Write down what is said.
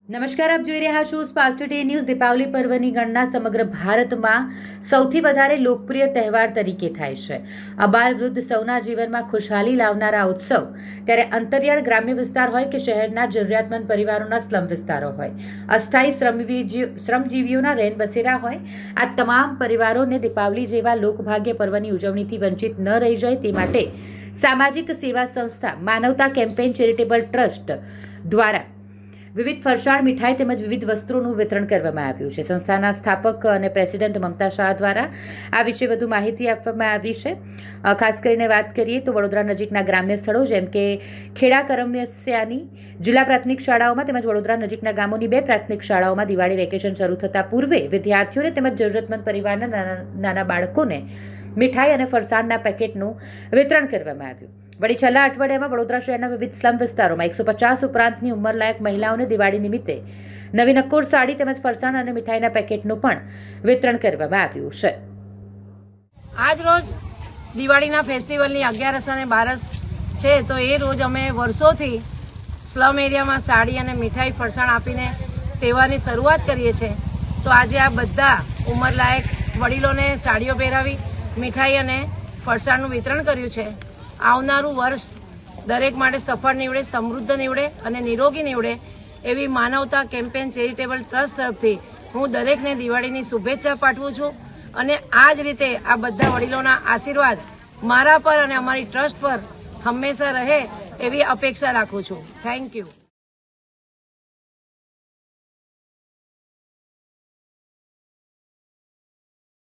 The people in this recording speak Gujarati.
નમસ્કાર, આપ જોઈ રહ્યા છો સ્પાર્ક ટુડે ન્યૂઝ। દીપાવલી પર્વની ગણના સમગ્ર ભારતમાં સૌથી વધારે લોકપ્રિય તહેવાર તરીકે થાય છે। અબાલ વૃદ્ધ સૌના જીવનમાં ખુશહાલી લાવનારા ઉત્સવ ત્યારે અંતરિયાળ ગ્રામ્ય વિસ્તાર હોય કે શહેરના જરૂરિયાતમંદ પરિવારોના સ્લમ વિસ્તારો હોય, અસ્થાયી શ્રમજીવીઓના રેન બસેરા હોય, આ તમામ પરિવારોને દીપાવલી જેવા લોકભાગ્ય પર્વની ઉજવણીથી વંચિત ન રહી જાય તે માટે સામાજિક સેવા સંસ્થા માનવતા કેમ્પેન ચેરિટેબલ ટ્રસ્ટ દ્વારા વિવિધ ફરસાણ, મીઠાઈ તેમજ વિવિધ વસ્ત્રોનું વિતરણ કરવામાં આવ્યું છે। સંસ્થાના સ્થાપક અને પ્રેસિડેન્ટ મમતા શાહ દ્વારા આ વિશે વધુ માહિતી આપવામાં આવી છે। ખાસ કરીને વાત કરીએ તો વડોદરા નજીકના ગ્રામ્ય સ્થળો જેમ કે ખેડા કરમસિયાની જિલ્લા પ્રાથમિક શાળાઓમાં તેમજ વડોદરા નજીકના ગામોની 2 પ્રાથમિક શાળાઓમાં દિવાળી વેકેશન શરૂ થતાં પૂર્વે વિદ્યાર્થીઓને તેમજ જરૂરતમંદ પરિવારના નાના બાળકોને મીઠાઈ અને ફરસાણના પેકેટનું વિતરણ કરવામાં આવ્યું। વળી છેલ્લા અઠવાડિયામાં વડોદરા શહેરના વિવિધ સ્લમ વિસ્તારોમાં 150 ઉપરાંતની ઉંમરલાયક મહિલાઓને દિવાળી નિમિત્તે નવી નક્કોર સાડી તેમજ ફરસાણ અને મીઠાઈના પેકેટનું પણ વિતરણ કરવામાં આવ્યું છે। આજ રોજ દિવાળીના ફેસ્ટિવલની 11સ અને 12સ છે, તો એ રોજ અમે વર્ષોથી સ્લમ એરિયામાં સાડી અને મીઠાઈ ફરસાણ આપીને તહેવારની શરૂઆત કરીએ છીએ। તો આજે આ બધા ઉંમરલાયક વડીલોને સાડીઓ પહેરાવી મીઠાઈ અને ફરસાણનું વિતરણ કર્યું છે। આવનારું વર્ષ દરેક માટે સફળ નીવડે, સમૃદ્ધ નીવડે અને નિરોગી નીવડે એવી માનવતા કેમ્પેન ચેરિટેબલ ટ્રસ્ટ તરફથી હું દરેકને દિવાળીની શુભેચ્છા પાઠવું છું અને આ જ રીતે આ બધા વડીલોના આશીર્વાદ મારા પર અને અમારી ટ્રસ્ટ પર હંમેશા રહે એવી અપેક્ષા રાખું છું। Thank you.